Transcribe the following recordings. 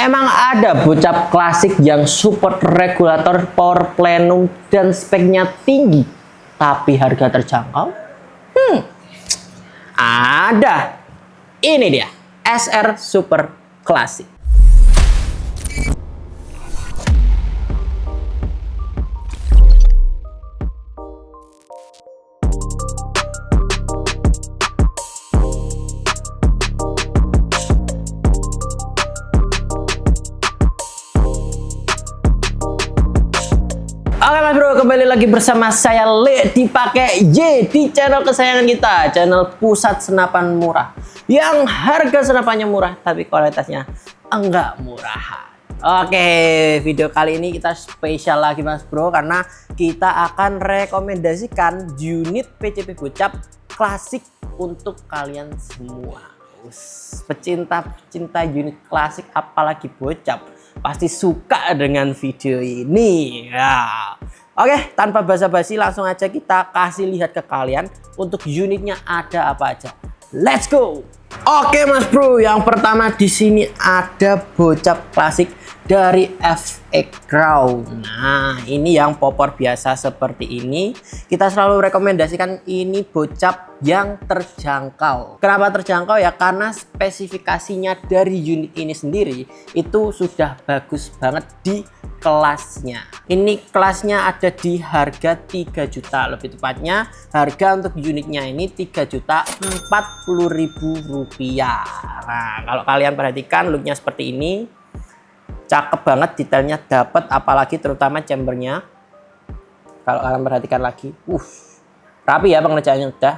Emang ada bocap klasik yang support regulator power plenum dan speknya tinggi, tapi harga terjangkau? Ada. Ini dia, SR Super Classic. Oke Mas Bro, kembali lagi bersama saya Le Dipakai Y di channel kesayangan kita, channel pusat senapan murah yang harga senapannya murah tapi kualitasnya enggak murah. Oke, video kali ini kita spesial lagi Mas Bro, karena kita akan rekomendasikan unit PCP Bocap klasik untuk kalian semua. Pecinta unit klasik apalagi Bocap pasti suka dengan video ini ya. Oke, tanpa basa-basi langsung aja kita kasih lihat ke kalian untuk unitnya ada apa aja. Let's go. Oke Mas Bro, yang pertama di sini ada Bocap klasik dari FX Crown. Nah, ini yang popor biasa seperti ini. Kita selalu rekomendasikan ini Bocap yang terjangkau. Kenapa terjangkau ya? Karena spesifikasinya dari unit ini sendiri itu sudah bagus banget di kelasnya. Ini kelasnya ada di harga 3 juta, lebih tepatnya harga untuk unitnya ini 3.040.000 rupiah. Nah, kalau kalian perhatikan looknya seperti ini, cakep banget, detailnya dapat, apalagi terutama chambernya. Kalau kalian perhatikan lagi, rapi ya pengerjaannya, udah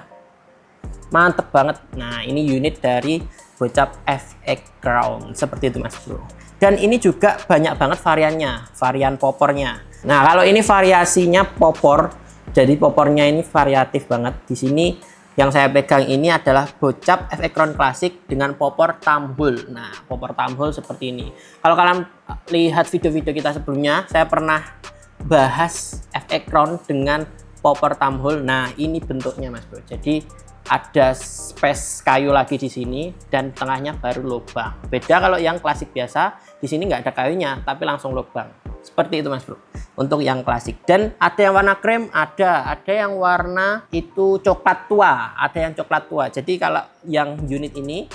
mantep banget. Nah, ini unit dari Bocap FX Crown seperti itu Mas Bro. Dan ini juga banyak banget variannya, varian popornya. Nah, kalau ini variasinya popor, jadi popornya ini variatif banget. Di sini yang saya pegang ini adalah Bocap FX Crown Classic dengan popor thumbhole. Nah, popor thumbhole seperti ini. Kalau kalian lihat video-video kita sebelumnya, saya pernah bahas FX Crown dengan popor thumbhole. Nah, ini bentuknya Mas Bro. Jadi ada space kayu lagi di sini dan tengahnya baru lubang. Beda kalau yang klasik biasa, di sini nggak ada kayunya tapi langsung lubang. Seperti itu Mas Bro untuk yang klasik. Dan ada yang warna krem, ada yang warna itu coklat tua, ada yang coklat tua. Jadi kalau yang unit ini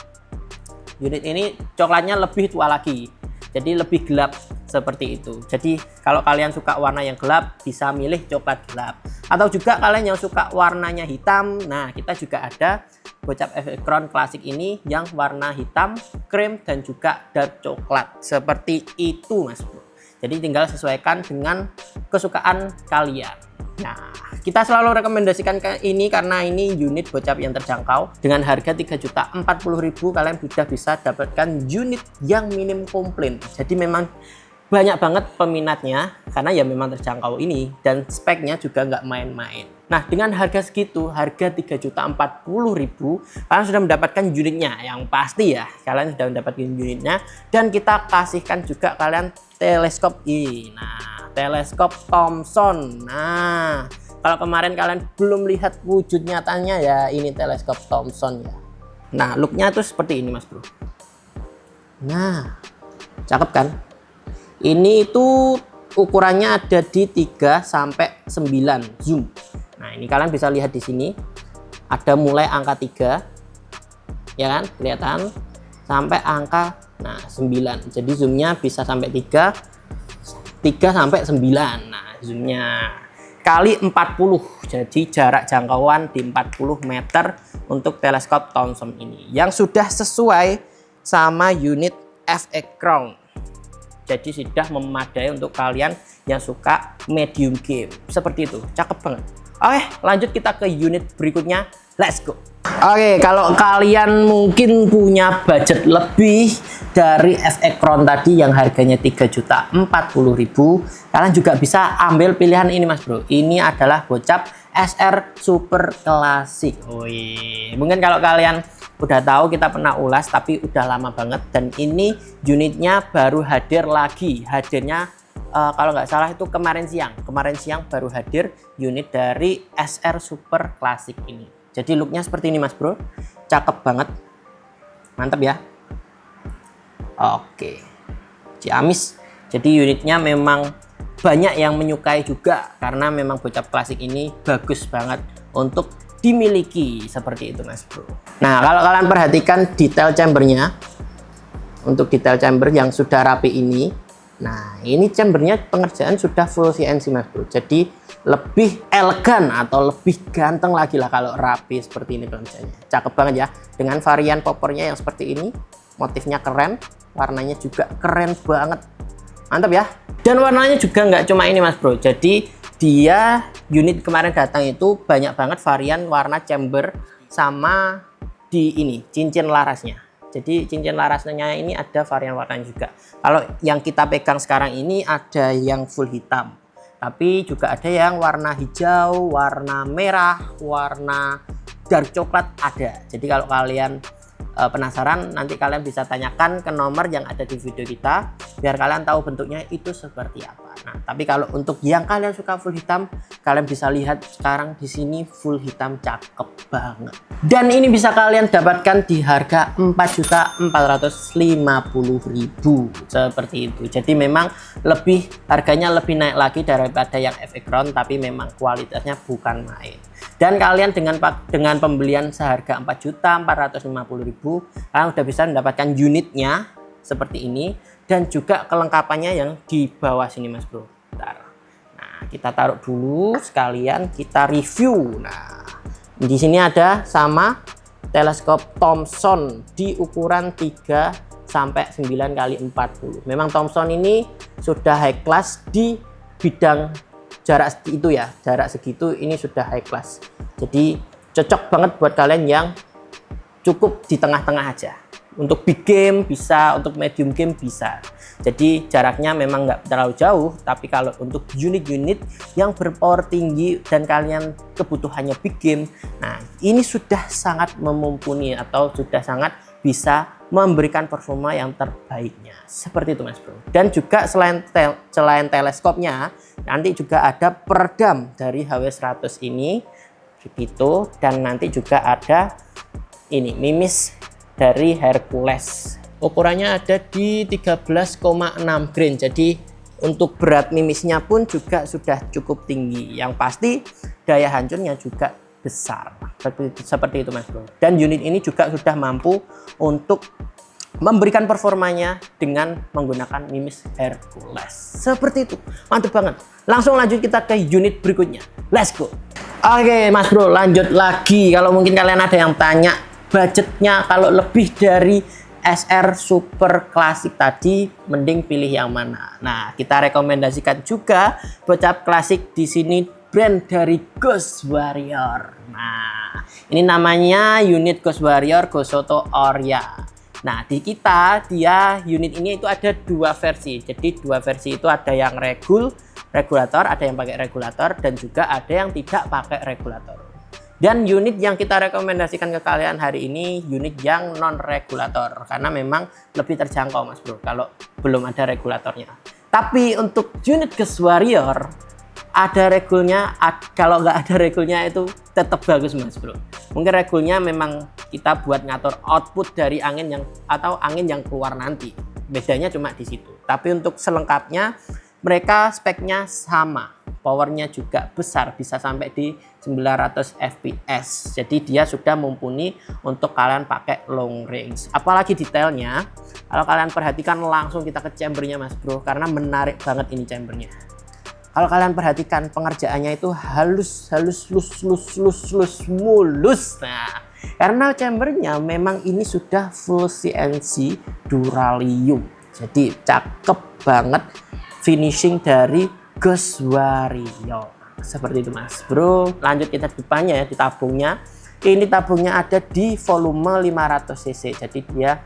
coklatnya lebih tua lagi, jadi lebih gelap seperti itu. Jadi kalau kalian suka warna yang gelap bisa milih coklat gelap, atau juga kalian yang suka warnanya hitam. Nah, kita juga ada Bocap FX Crown Classic ini yang warna hitam, krem, dan juga dark coklat seperti itu Mas Bro. Jadi tinggal sesuaikan dengan kesukaan kalian. Nah, kita selalu rekomendasikan ini karena ini unit Bocap yang terjangkau. Dengan harga 3.040.000 kalian sudah bisa dapatkan unit yang minim komplain. Jadi memang banyak banget peminatnya karena ya memang terjangkau ini, dan speknya juga nggak main-main. Nah, dengan harga segitu, harga 3.040.000, kalian sudah mendapatkan unitnya. Yang pasti ya, kalian sudah mendapatkan unitnya, dan kita kasihkan juga kalian teleskop ini. Nah, teleskop Thomson. Nah, kalau kemarin kalian belum lihat wujud nyatanya ya, ini teleskop Thomson ya. Nah, looknya tuh seperti ini Mas Bro. Nah, cakep kan? Ini itu ukurannya ada di 3 sampai 9 zoom. Nah, ini kalian bisa lihat di sini ada mulai angka 3 ya kan, kelihatan sampai angka 9. Jadi zoomnya bisa sampai 3 sampai 9. Nah, zoomnya kali 40, jadi jarak jangkauan di 40 meter untuk teleskop Thomson ini yang sudah sesuai sama unit FX Crown. Jadi sudah memadai untuk kalian yang suka medium game seperti itu. Cakep banget. Oke, lanjut kita ke unit berikutnya. Let's go. Oke, kalau kalian mungkin punya budget lebih dari FX Crown tadi yang harganya 3.040.000, kalian juga bisa ambil pilihan ini Mas Bro. Ini adalah Bocap SR Super Classic. Mungkin kalau kalian udah tahu, kita pernah ulas tapi udah lama banget, dan ini unitnya baru hadir lagi. Hadirnya kalau nggak salah itu kemarin siang baru hadir unit dari SR Super Classic ini. Jadi looknya seperti ini Mas Bro, cakep banget, mantap ya. Oke, Ciamis. Jadi unitnya memang banyak yang menyukai juga karena memang bocap klasik ini bagus banget untuk dimiliki, seperti itu Mas Bro. Nah, kalau kalian perhatikan detail chambernya, untuk detail chamber yang sudah rapi ini, nah ini chambernya pengerjaan sudah full CNC Mas Bro, jadi lebih elegan atau lebih ganteng lagi lah kalau rapi seperti ini pengerjaannya. Cakep banget ya, dengan varian poppernya yang seperti ini, motifnya keren, warnanya juga keren banget, mantap ya. Dan warnanya juga nggak cuma ini Mas Bro, jadi dia unit kemarin datang itu banyak banget varian warna chamber sama di ini cincin larasnya. Jadi cincin larasnya ini ada varian warnanya juga. Kalau yang kita pegang sekarang ini ada yang full hitam, tapi juga ada yang warna hijau, warna merah, warna dark coklat ada. Jadi kalau kalian penasaran, nanti kalian bisa tanyakan ke nomor yang ada di video kita biar kalian tahu bentuknya itu seperti apa. Nah, tapi kalau untuk yang kalian suka full hitam, kalian bisa lihat sekarang di sini full hitam cakep banget. Dan ini bisa kalian dapatkan di harga 4.450.000 seperti itu. Jadi memang harganya lebih naik lagi daripada yang FX Crown, tapi memang kualitasnya bukan main. Dan kalian dengan pembelian seharga 4.450.000, kalian udah bisa mendapatkan unitnya seperti ini dan juga kelengkapannya yang di bawah sini Mas Bro. Bentar. Nah, kita taruh dulu sekalian kita review. Nah, di sini ada sama teleskop Thomson di ukuran 3 sampai 9 kali 40. Memang Thomson ini sudah high class di bidang jarak itu ya, jarak segitu ini sudah high class. Jadi cocok banget buat kalian yang cukup di tengah-tengah aja. Untuk big game bisa, untuk medium game bisa. Jadi jaraknya memang nggak terlalu jauh, tapi kalau untuk unit-unit yang berpower tinggi dan kalian kebutuhannya big game, nah ini sudah sangat memumpuni atau sudah sangat bisa memberikan performa yang terbaiknya. Seperti itu Mas Bro. Dan juga selain teleskopnya, nanti juga ada peredam dari HW100 ini begitu, dan nanti juga ada ini mimis dari Hercules. Ukurannya ada di 13,6 grain. Jadi untuk berat mimisnya pun juga sudah cukup tinggi. Yang pasti daya hancurnya juga besar. Seperti itu Mas Bro. Dan unit ini juga sudah mampu untuk memberikan performanya dengan menggunakan mimis Hercules. Seperti itu. Mantap banget. Langsung lanjut kita ke unit berikutnya. Let's go. Oke Mas Bro, lanjut lagi. Kalau mungkin kalian ada yang tanya budgetnya kalau lebih dari SR Super Klasik tadi, mending pilih yang mana? Nah, kita rekomendasikan juga bocap klasik di sini brand dari Ghost Warrior. Nah, ini namanya unit Ghost Warrior Gosoto Orya. Nah, di kita unit ini itu ada dua versi. Jadi dua versi itu ada yang regulator, ada yang pakai regulator, dan juga ada yang tidak pakai regulator. Dan unit yang kita rekomendasikan ke kalian hari ini unit yang non regulator karena memang lebih terjangkau Mas Bro kalau belum ada regulatornya. Tapi untuk unit Ghost Warrior ada regulnya, kalau nggak ada regulnya itu tetap bagus Mas Bro. Mungkin regulnya memang kita buat ngatur output dari angin yang keluar nanti. Bedanya cuma di situ. Tapi untuk selengkapnya mereka speknya sama. Powernya juga besar, bisa sampai di 900 fps. Jadi dia sudah mumpuni untuk kalian pakai long range. Apalagi detailnya, kalau kalian perhatikan langsung kita ke chambernya Mas Bro, karena menarik banget ini chambernya. Kalau kalian perhatikan pengerjaannya itu halus, mulus. Nah, karena chambernya memang ini sudah full CNC duralium. Jadi cakep banget finishing dari Ghost Warrior. Seperti itu Mas Bro. Lanjut kita ke depannya ya, di tabungnya. Ini tabungnya ada di volume 500 cc. Jadi dia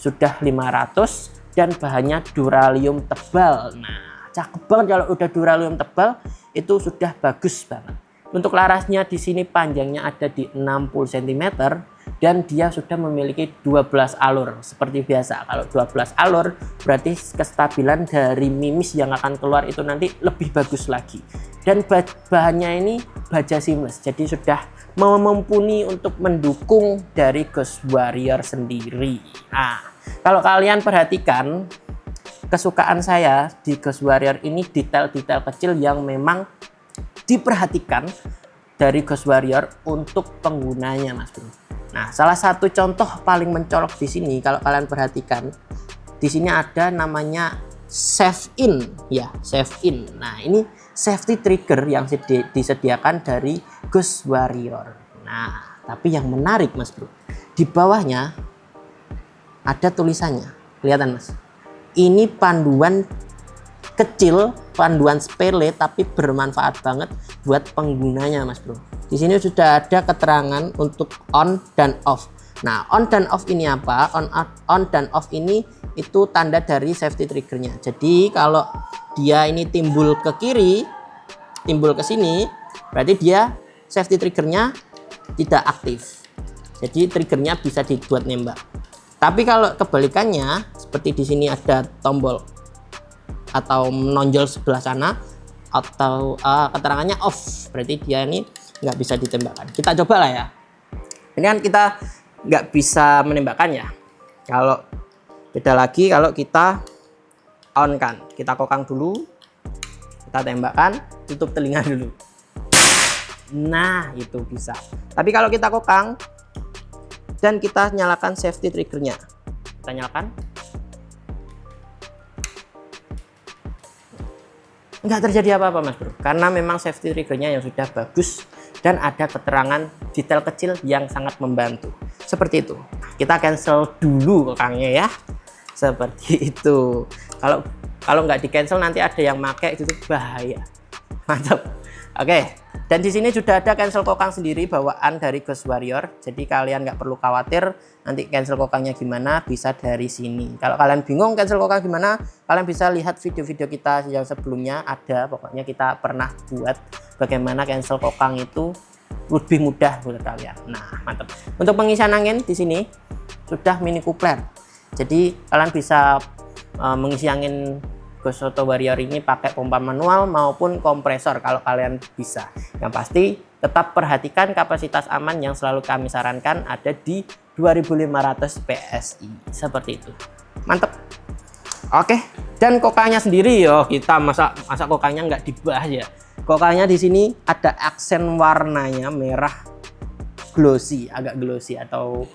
sudah 500 dan bahannya duralium tebal. Nah, cakep banget kalau udah duralium tebal, itu sudah bagus banget. Untuk larasnya di sini panjangnya ada di 60 cm dan dia sudah memiliki 12 alur seperti biasa. Kalau 12 alur berarti kestabilan dari mimis yang akan keluar itu nanti lebih bagus lagi. Dan bahannya ini baja seamless, jadi sudah mumpuni untuk mendukung dari Ghost Warrior sendiri. Nah, kalau kalian perhatikan kesukaan saya di Ghost Warrior ini detail-detail kecil yang memang diperhatikan dari Ghost Warrior untuk penggunanya, Mas Bro. Nah, salah satu contoh paling mencolok di sini kalau kalian perhatikan, di sini ada namanya save in, ya, save in. Nah, ini safety trigger yang disediakan dari Ghost Warrior. Nah, tapi yang menarik, Mas Bro, di bawahnya ada tulisannya. Kelihatan, Mas? Ini panduan kecil, panduan sepele tapi bermanfaat banget buat penggunanya, Mas Bro. Di sini sudah ada keterangan untuk on dan off. Nah, on dan off ini apa? On dan off ini itu tanda dari safety triggernya. Jadi kalau dia ini timbul ke kiri, timbul ke sini, berarti dia safety triggernya tidak aktif. Jadi triggernya bisa dibuat nembak. Tapi kalau kebalikannya, seperti di sini ada tombol atau menonjol sebelah sana, atau keterangannya off, berarti dia ini nggak bisa ditembakkan. Kita coba lah ya. Ini kan kita nggak bisa menembakkan ya. Kalau beda lagi kalau kita on kan, kita kokang dulu, kita tembakkan, tutup telinga dulu. Nah, itu bisa. Tapi kalau kita kokang dan kita nyalakan safety triggernya, kita nyalakan, nggak terjadi apa-apa, Mas Bro, karena memang safety triggernya yang sudah bagus dan ada keterangan detail kecil yang sangat membantu. Seperti itu. Kita cancel dulu kokangnya ya, seperti itu. Kalau nggak di cancel nanti ada yang pakai, itu bahaya. Mantap. Oke, dan di sini sudah ada cancel kokang sendiri bawaan dari Ghost Warrior. Jadi kalian nggak perlu khawatir nanti cancel kokangnya gimana, bisa dari sini. Kalau kalian bingung cancel kokang gimana, kalian bisa lihat video-video kita yang sebelumnya ada. Pokoknya kita pernah buat bagaimana cancel kokang itu lebih mudah buat kalian. Nah, mantap. Untuk pengisian angin di sini sudah mini coupler. Jadi kalian bisa mengisi angin Ghost Warrior ini pakai pompa manual maupun kompresor kalau kalian bisa. Yang pasti tetap perhatikan kapasitas aman yang selalu kami sarankan ada di 2500 PSI. Seperti itu. Mantap. Oke, dan kokangnya sendiri yo, kita masa kokangnya nggak dibahas ya. Kokangnya di sini ada aksen warnanya merah glossy, agak glossy atau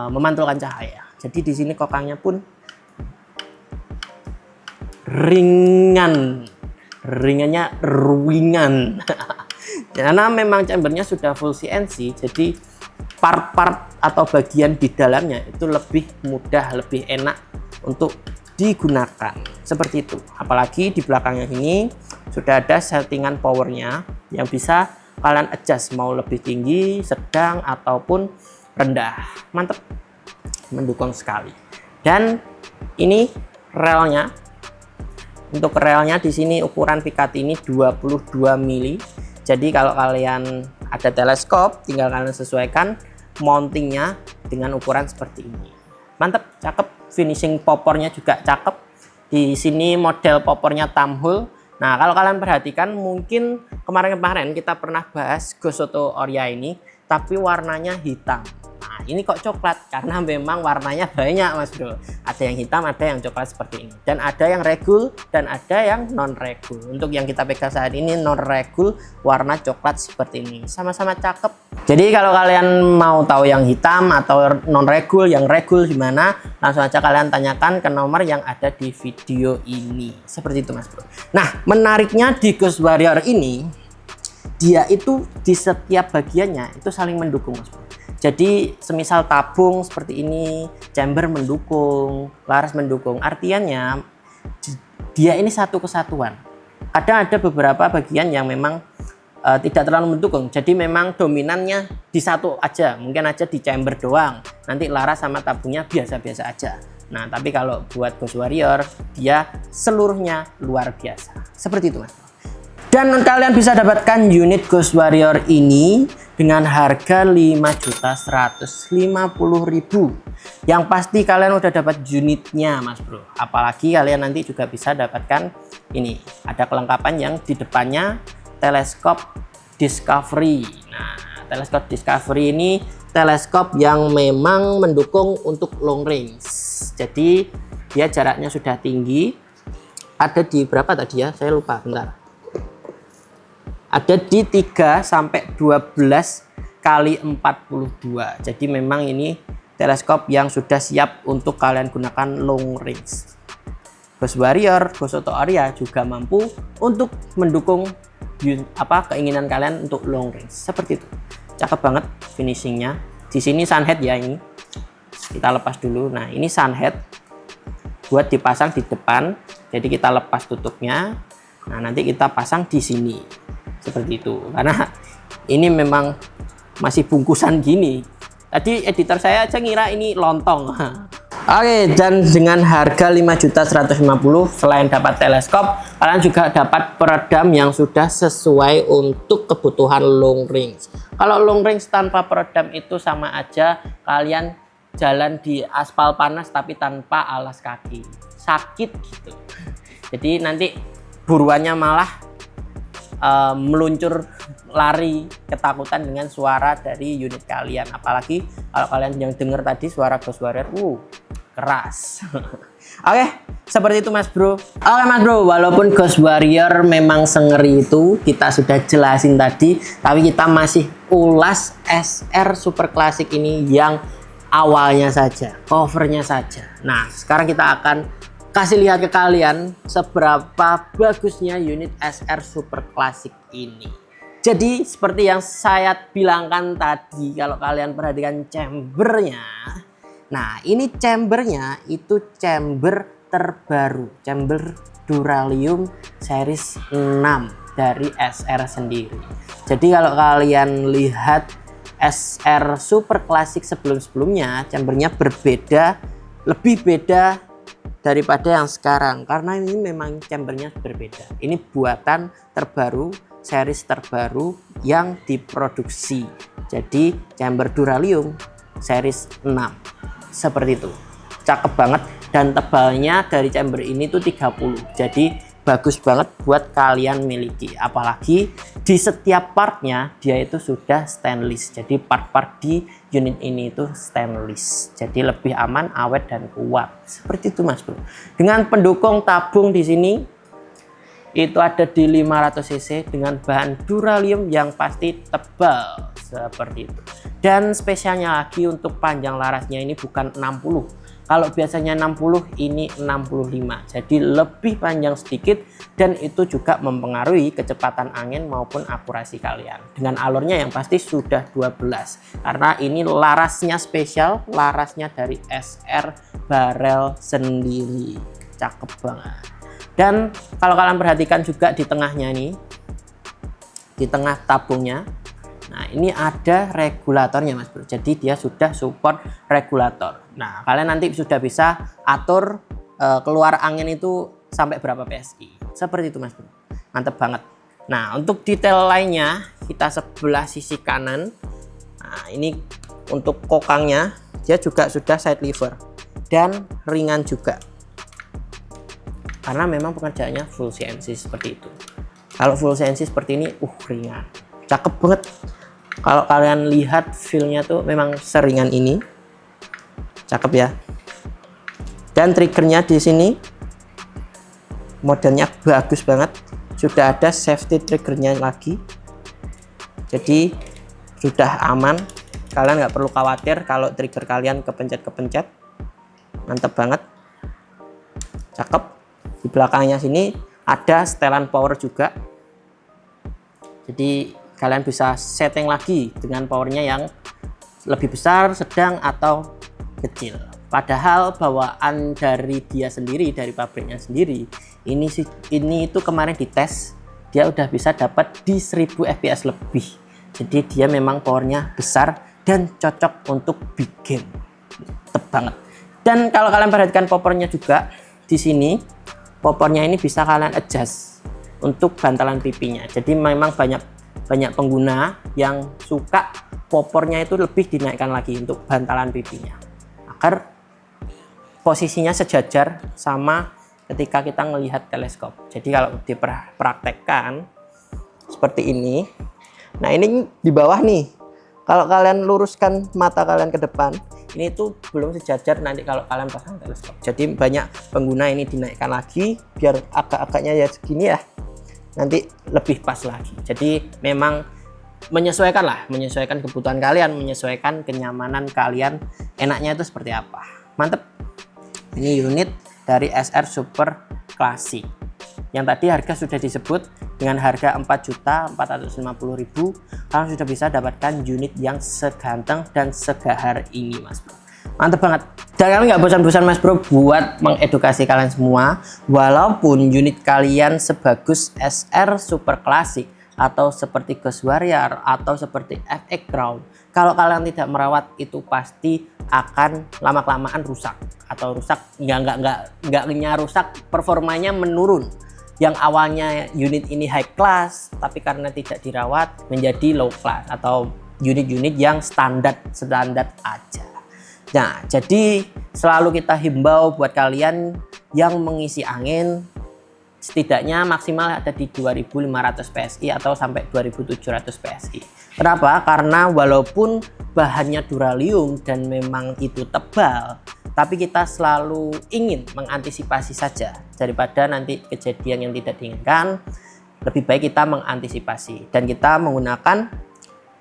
memantulkan cahaya. Jadi di sini kokangnya pun ringannya ringan. Karena memang chambernya sudah full CNC, jadi part-part atau bagian di dalamnya itu lebih mudah, lebih enak untuk digunakan. Seperti itu. Apalagi di belakangnya ini sudah ada settingan powernya yang bisa kalian adjust mau lebih tinggi, sedang ataupun rendah. Mantap, mendukung sekali. Dan ini relnya. Untuk relnya di sini ukuran pikat ini 22 mili. Jadi kalau kalian ada teleskop, tinggal kalian sesuaikan mountingnya dengan ukuran seperti ini. Mantap, cakep. Finishing popornya juga cakep. Di sini model popornya thumb hole. Nah, kalau kalian perhatikan mungkin kemarin-kemarin kita pernah bahas Ghost Warrior ini, tapi warnanya hitam. Nah, ini kok coklat karena memang warnanya banyak, Mas Bro. Ada yang hitam, ada yang coklat seperti ini. Dan ada yang regul dan ada yang non regul. Untuk yang kita pegang saat ini non regul warna coklat seperti ini. Sama-sama cakep. Jadi kalau kalian mau tahu yang hitam atau non regul, yang regul gimana, langsung aja kalian tanyakan ke nomor yang ada di video ini. Seperti itu, Mas Bro. Nah, menariknya di Ghost Warrior ini, dia itu di setiap bagiannya itu saling mendukung, Mas Bro. Jadi semisal tabung seperti ini, chamber mendukung, laras mendukung. Artinya dia ini satu kesatuan. Kadang ada beberapa bagian yang memang tidak terlalu mendukung. Jadi memang dominannya di satu aja, mungkin aja di chamber doang. Nanti laras sama tabungnya biasa-biasa aja. Nah, tapi kalau buat Ghost Warrior, dia seluruhnya luar biasa. Seperti itu, Mas. Dan kalian bisa dapatkan unit Ghost Warrior ini dengan harga 5.150.000. Yang pasti kalian udah dapat unitnya, Mas Bro. Apalagi kalian nanti juga bisa dapatkan ini. Ada kelengkapan yang di depannya teleskop Discovery. Nah, teleskop Discovery ini teleskop yang memang mendukung untuk long range. Jadi dia jaraknya sudah tinggi. Ada di berapa tadi ya? Saya lupa, bentar. Ada di 3 sampai 12 kali 42. Jadi memang ini teleskop yang sudah siap untuk kalian gunakan long range. Ghost Warrior, Ghost Auto Area juga mampu untuk mendukung keinginan kalian untuk long range. Seperti itu. Cakep banget finishingnya. Di sini sunhead ya ini. Kita lepas dulu. Nah, ini sunhead buat dipasang di depan. Jadi kita lepas tutupnya. Nah, nanti kita pasang di sini. Seperti itu. Karena ini memang masih bungkusan gini. Tadi editor saya aja ngira ini lontong. Oke, dan dengan harga 5.150.000 selain dapat teleskop, kalian juga dapat peredam yang sudah sesuai untuk kebutuhan long range. Kalau long range tanpa peredam itu sama aja kalian jalan di aspal panas tapi tanpa alas kaki. Sakit gitu. Jadi nanti buruannya malah meluncur lari ketakutan dengan suara dari unit kalian. Apalagi kalau kalian yang dengar tadi suara Ghost Warrior, keras. Oke, seperti itu Mas Bro. Oke Mas Bro, walaupun Ghost Warrior memang sengeri itu, kita sudah jelasin tadi, tapi kita masih ulas SR Super Classic ini yang awalnya saja, covernya saja. Nah, sekarang kita akan kasih lihat ke kalian seberapa bagusnya unit SR Super Classic ini. Jadi seperti yang saya bilangkan tadi, kalau kalian perhatikan chambernya, nah ini chambernya itu chamber terbaru, chamber Duralium series 6 dari SR sendiri. Jadi kalau kalian lihat SR Super Classic sebelum-sebelumnya, chambernya berbeda, lebih beda daripada yang sekarang, karena ini memang chambernya berbeda. Ini buatan terbaru, series terbaru yang diproduksi. Jadi chamber Duralium series 6 seperti itu. Cakep banget, dan tebalnya dari chamber ini tuh 30. Jadi bagus banget buat kalian miliki. Apalagi di setiap partnya dia itu sudah stainless. Jadi part-part di unit ini itu stainless. Jadi lebih aman, awet dan kuat. Seperti itu Mas Bro. Dengan pendukung tabung di sini itu ada di 500 cc dengan bahan Duralium yang pasti tebal seperti itu. Dan spesialnya lagi untuk panjang larasnya ini bukan 60. Kalau biasanya 60, ini 65. Jadi lebih panjang sedikit, dan itu juga mempengaruhi kecepatan angin maupun akurasi kalian. Dengan alurnya yang pasti sudah 12. Karena ini larasnya spesial, larasnya dari SR Barrel sendiri. Cakep banget. Dan kalau kalian perhatikan juga di tengahnya nih, di tengah tabungnya, nah ini ada regulatornya Mas Bro. Jadi dia sudah support regulator. Nah kalian nanti sudah bisa atur keluar angin itu sampai berapa PSI. Seperti itu Mas Bro. Mantep banget. Nah untuk detail lainnya kita sebelah sisi kanan. Nah ini untuk kokangnya dia juga sudah side lever dan ringan juga. Karena memang pengerjaannya full CNC seperti itu. Kalau full CNC seperti ini, ringan. Cakep banget. Kalau kalian lihat feel-nya tuh memang seringan ini. Cakep ya. Dan triggernya di sini modelnya bagus banget. Sudah ada safety triggernya lagi. Jadi sudah aman. Kalian nggak perlu khawatir kalau trigger kalian kepencet-kepencet. Mantap banget. Cakep. Di belakangnya sini ada setelan power juga. Jadi kalian bisa setting lagi dengan powernya yang lebih besar, sedang, atau kecil. Padahal bawaan dari dia sendiri, dari pabriknya sendiri, ini itu kemarin dites, dia udah bisa dapat di 1000 fps lebih. Jadi dia memang powernya besar dan cocok untuk big game. Mantep banget. Dan kalau kalian perhatikan popornya juga di sini, popornya ini bisa kalian adjust untuk bantalan pipinya. Jadi memang banyak pengguna yang suka popornya itu lebih dinaikkan lagi untuk bantalan pipinya agar posisinya sejajar sama ketika kita melihat teleskop. Jadi kalau dipraktekkan seperti ini, nah ini di bawah nih, kalau kalian luruskan mata kalian ke depan, ini tuh belum sejajar nanti kalau kalian pasang teleskop. Jadi banyak pengguna ini dinaikkan lagi biar agak-agaknya ya segini ya, nanti lebih pas lagi. Jadi memang menyesuaikan kebutuhan kalian, menyesuaikan kenyamanan kalian, enaknya itu seperti apa. Mantep. Ini unit dari SR Super Classic yang tadi harga sudah disebut dengan harga 4.450.000. kalian sudah bisa dapatkan unit yang seganteng dan segahar ini Mas Bro. Mantep banget. Dan kami nggak bosan-bosan Mas Bro buat mengedukasi kalian semua, walaupun unit kalian sebagus SR Super Classic atau seperti Ghost Warrior atau seperti FX Crown, kalau kalian tidak merawat itu pasti akan lama-kelamaan rusak, atau rusak nggak rusak, performanya menurun. Yang awalnya unit ini high class tapi karena tidak dirawat menjadi low class atau unit-unit yang standar aja. Nah, jadi selalu kita himbau buat kalian yang mengisi angin setidaknya maksimal ada di 2500 PSI atau sampai 2700 PSI. Kenapa? Karena walaupun bahannya duralium dan memang itu tebal, tapi kita selalu ingin mengantisipasi saja daripada nanti kejadian yang tidak diinginkan. Lebih baik kita mengantisipasi dan kita menggunakan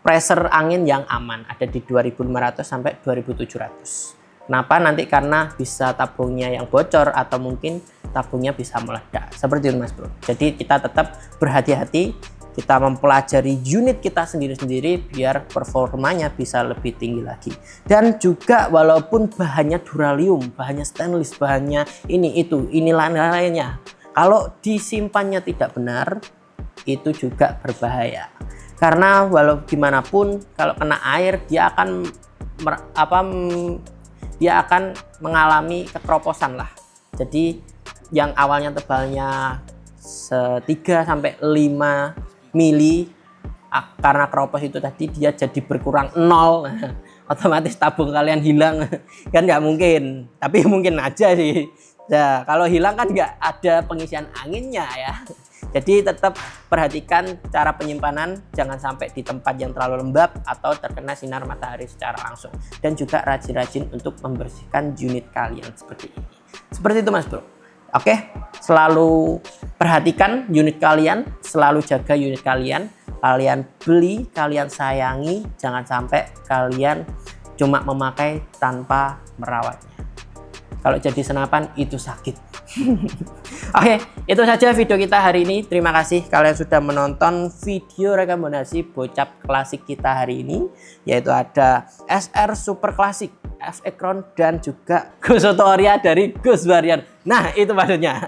pressure angin yang aman, ada di 2500 sampai 2700. Kenapa? Nanti karena bisa tabungnya yang bocor atau mungkin tabungnya bisa meledak seperti itu Mas Bro. Jadi kita tetap berhati-hati, kita mempelajari unit kita sendiri-sendiri biar performanya bisa lebih tinggi lagi. Dan juga walaupun bahannya duralium, bahannya stainless, bahannya ini lain-lainnya, kalau disimpannya tidak benar itu juga berbahaya. Karena walau gimana pun kalau kena air dia akan mengalami kekeroposan lah. Jadi yang awalnya tebalnya 3 sampai 5 mili, karena keropos itu tadi dia jadi berkurang 0, otomatis tabung kalian hilang. Kan nggak mungkin, tapi mungkin aja sih. Nah, kalau hilang kan nggak ada pengisian anginnya ya. Jadi tetap perhatikan cara penyimpanan, jangan sampai di tempat yang terlalu lembab atau terkena sinar matahari secara langsung. Dan juga rajin-rajin untuk membersihkan unit kalian seperti ini. Seperti itu Mas Bro. Oke, selalu perhatikan unit kalian, selalu jaga unit kalian. Kalian beli, kalian sayangi, jangan sampai kalian cuma memakai tanpa merawatnya. Kalau jadi senapan itu sakit. Oke, itu saja video kita hari ini. Terima kasih kalian sudah menonton video rekomendasi bocap klasik kita hari ini, yaitu ada SR Super Classic, FX Crown, dan juga Ghost Warrior dari Ghost Warrior. Nah, itu maksudnya.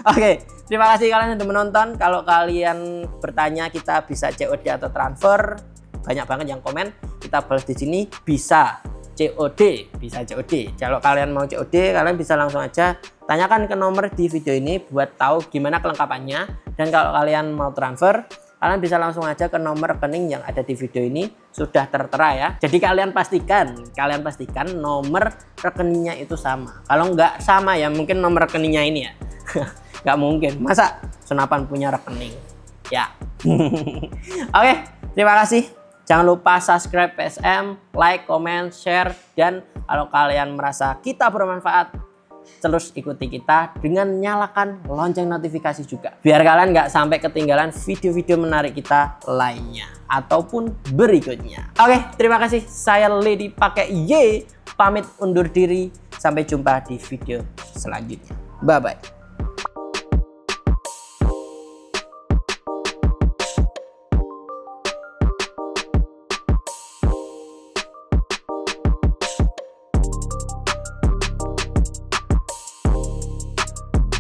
Oke, terima kasih kalian sudah menonton. Kalau kalian bertanya kita bisa COD atau transfer, banyak banget yang komen. Kita balas di sini, bisa COD. Kalau kalian mau COD, kalian bisa langsung aja tanyakan ke nomor di video ini buat tahu gimana kelengkapannya. Dan kalau kalian mau transfer, kalian bisa langsung aja ke nomor rekening yang ada di video ini, sudah tertera ya. Jadi kalian pastikan nomor rekeningnya itu sama. Kalau nggak sama ya mungkin nomor rekeningnya ini ya. Nggak mungkin, masa senapan punya rekening ya. Oke, terima kasih. Jangan lupa subscribe PSM, like, comment, share, dan kalau kalian merasa kita bermanfaat, terus ikuti kita dengan nyalakan lonceng notifikasi juga. Biar kalian nggak sampai ketinggalan video-video menarik kita lainnya ataupun berikutnya. Oke, terima kasih. Saya Lady pakai Y, pamit undur diri. Sampai jumpa di video selanjutnya. Bye-bye.